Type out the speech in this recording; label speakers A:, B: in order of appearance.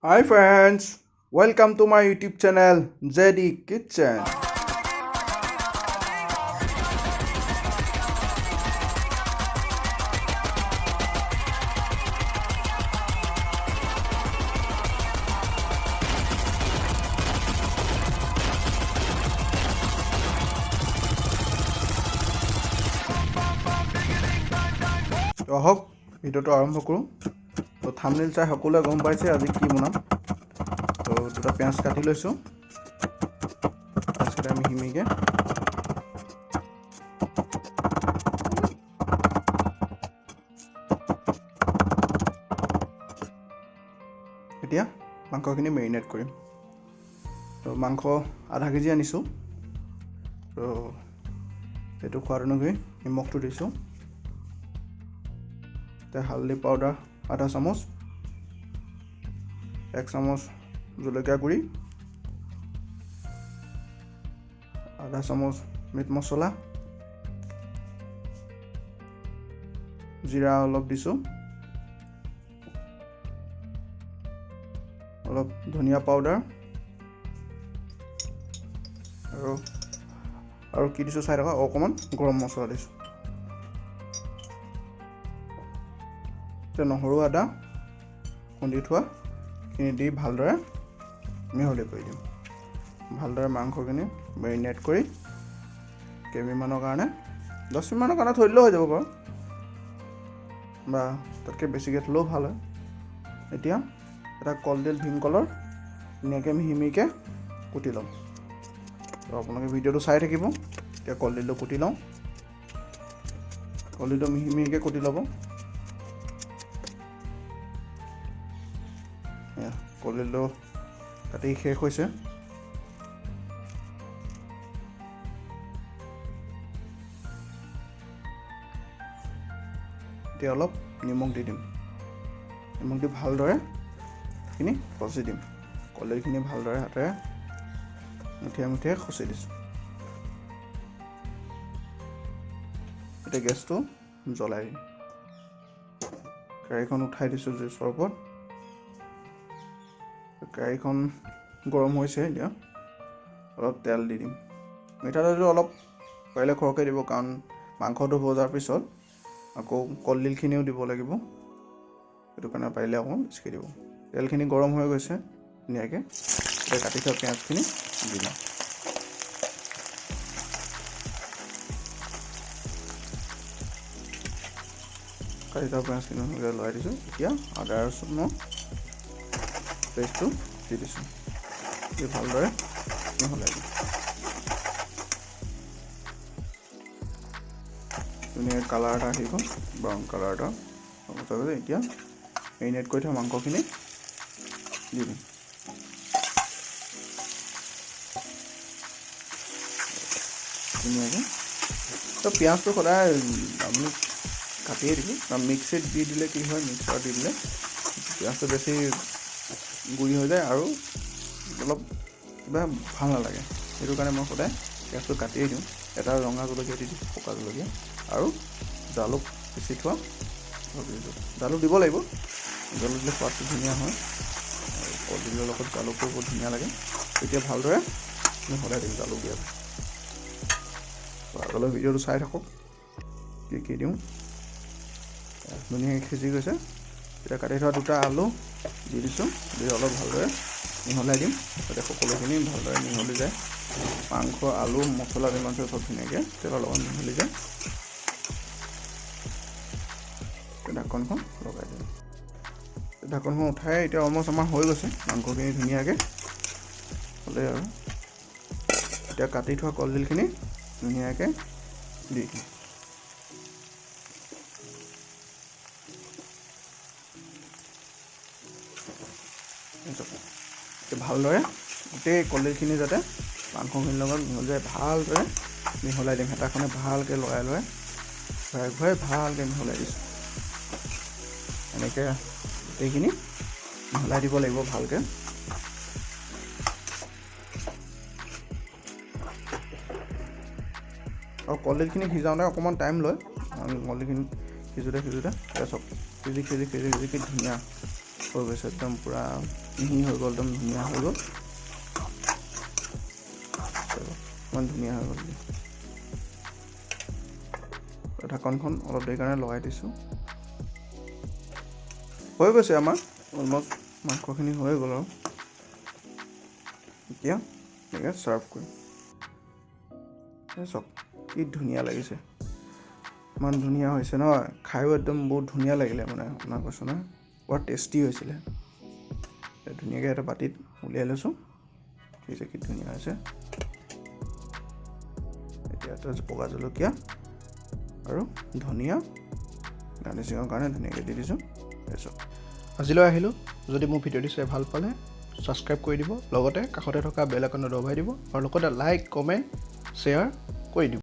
A: Hi friends, welcome to my YouTube channel JD Kitchen. আহক ভিডিওটো আৰম্ভ কৰোঁ। তো থাম্বনেইল চাই সকলোৱে গম পাইছে আজি কি বনাম। তো দুটা পিঁয়াজ কাটি লৈছোঁ, পিঁয়াজকেইটা মিহিমিহিকৈ। এতিয়া মাংসখিনি মেৰিনেট কৰিম। তো মাংস আধা কেজি আনিছোঁ। তো সেইটো সোৱাদ অনুযায়ী নিমখটো দিছোঁ। হালধি পাউডাৰ আধা চামুচ, 1 চামুচ জলকীয়া গুড়ি, আধা চামুচ মিট মছলা, জিৰা অলপ দিছোঁ, অলপ ধনিয়া পাউডাৰ আৰু কি দিছোঁ চাই থকা, অকণমান গৰম মছলা দিছোঁ। নহৰু আদা খুন্দি থোৱাখিনি দি ভালদৰে মিহলি কৰি দিম। ভালদৰে মাংসখিনি মেৰিনেট কৰি কেইমিনিটমানৰ কাৰণে 10 মিনিটমানৰ কাৰণে থৈ দিলেও হৈ যাব বাৰু, বা তাতকৈ বেছিকৈ থ'লেও ভাল হয়। এতিয়া এটা কলডিল ভীমকলৰ ধুনীয়াকৈ মিহিমিহিকৈ কুটি ল'ম। তো আপোনালোকে ভিডিঅ'টো চাই থাকিব। এতিয়া কলডিলটো কুটি লওঁ। কলডিলটো মিহিমিহিকৈ কুটি ল'ব। কলডিলটো কাটি শেষ হৈছে। এতিয়া অলপ নিমখ দি দিম। নিমখ দি ভালদৰে এইখিনি খচি দিম। কলডিলখিনি ভালদৰে হাতেৰে মুঠিয়াই মুঠিয়াই খচি দিছোঁ। এতিয়া গেছটো জ্বলাই দিম। কেৰাহীখন উঠাই দিছোঁ জুইৰ ওপৰত। কেৰাহীখন গৰম হৈছে। এতিয়া অলপ তেল দি দিম। মিঠাতেলটো অলপ পাৰিলে সৰহকৈ দিব, কাৰণ মাংসটো ভজাৰ পিছত আকৌ কলডিলখিনিও দিব লাগিব। সেইটো কাৰণে পাৰিলে অকণমান বেছিকৈ দিব। তেলখিনি গৰম হৈ গৈছে ধুনীয়াকৈ। এতিয়া কাটি থোৱা পিঁয়াজখিনি দি দিম। কাটি থোৱা পিঁয়াজখিনি লৰাই দিছোঁ। এতিয়া আদা ৰচুনৰ পেষ্টটো দি দিছোঁ। দি ভালদৰে মিহলাই দিম। ধুনীয়াকৈ কালাৰ এটা আহিব, ব্ৰাউন কালাৰ এটা। এতিয়া মেৰিনেট কৰি থোৱা মাংসখিনি দি দিম। ধুনীয়াকৈ তো পিঁয়াজটো সদায় আপুনি কাটিয়ে দিব, কাৰণ মিক্সিত দি দিলে কি হয়, মিক্সাৰত দি দিলে পিঁয়াজটো বেছি গুড়ি হৈ যায় আৰু অলপ কিবা ভাল নালাগে। সেইটো কাৰণে মই সদায় পিঁয়াজটো কাটিয়ে দিওঁ। এটা ৰঙা জলকীয়া দি দিছোঁ, পকা জলকীয়া, আৰু জালুক পিচি থোৱা দিছোঁ। জালুক দিব লাগিব, জালুক দিলে সোৱাদটো ধুনীয়া হয়, আৰু কলডিলৰ লগত জালুকটো বহুত ধুনীয়া লাগে। এতিয়া ভালদৰে সদায় দিম জালুক দিয়াৰ পিছত। আগলৈ ভিডিঅ'টো চাই থাকক কি দিওঁ। ধুনীয়াকৈ সিজি গৈছে। এতিয়া কাটি থোৱা দুটা আলু দি দিছোঁ। দি অলপ ভালদৰে মিহলাই দিম, যাতে সকলোখিনি ভালদৰে মিহলি যায়। মাংস, আলু, মছলা যিমান আছে চব ধুনীয়াকৈ তেলৰ লগত মিহলি যায়। ঢাকনখন লগাই দিম। ঢাকনখন উঠাই এতিয়া অলমষ্ট আমাৰ হৈ গৈছে। মাংসখিনি ধুনীয়াকৈ হ'লে আৰু এতিয়া কাটি থোৱা কলডিলখিনি ধুনীয়াকৈ দি দিম। ভালদৰে গোটেই কলডিলখিনি যাতে মাংসখিনিৰ লগত মিহলি যায়, ভালদৰে মিহলাই দিম। হেতাখনে ভালকৈ লৰাই লৰাই ঘূৰাই ঘূৰাই ভালকৈ মিহলাই দিছোঁ। এনেকৈ গোটেইখিনি মিহলাই দিব লাগিব ভালকৈ। আৰু কলডিলখিনি সিজাওঁতে অকণমান টাইম লয়। কলডিলখিনি সিজোঁতে এতিয়া চব সিজি ধুনীয়া হৈ গৈছে, একদম পূৰা মিহি হৈ গ'ল, একদম ধুনীয়া হৈ গ'ল, ইমান ধুনীয়া হৈ গ'ল। ঢাকনখন অলপ দেৰি কাৰণে লগাই দিছোঁ। হৈ গৈছে আমাৰ অলমষ্ট মাংসখিনি হৈ গ'ল আৰু এতিয়া এনেকৈ ছাৰ্ভ কৰিম। চাওক কি ধুনীয়া লাগিছে, ইমান ধুনীয়া হৈছে নহয়, খায়ো একদম বহুত ধুনীয়া লাগিলে মানে, আপোনাৰ কৈছোঁ নহয় বৰ টেষ্টি হৈছিলে। ধুনীয়াকৈ এটা বাতিত উলিয়াই লৈছোঁ, দেখিছে কি ধুনীয়া হৈছে। এতিয়া এটা বগা জলকীয়া আৰু ধনিয়া গাৰ্নিচিঙৰ কাৰণে ধুনীয়াকৈ দি দিছোঁ। তাৰপিছত আজিলৈ আহিলোঁ, যদি মোৰ ভিডিঅ'টো চাই ভাল পালে ছাবস্ক্ৰাইব কৰি দিব, লগতে কাষতে থকা বেল আইকনটো দবাই দিব আৰু লগতে লাইক কমেণ্ট শ্বেয়াৰ কৰি দিব।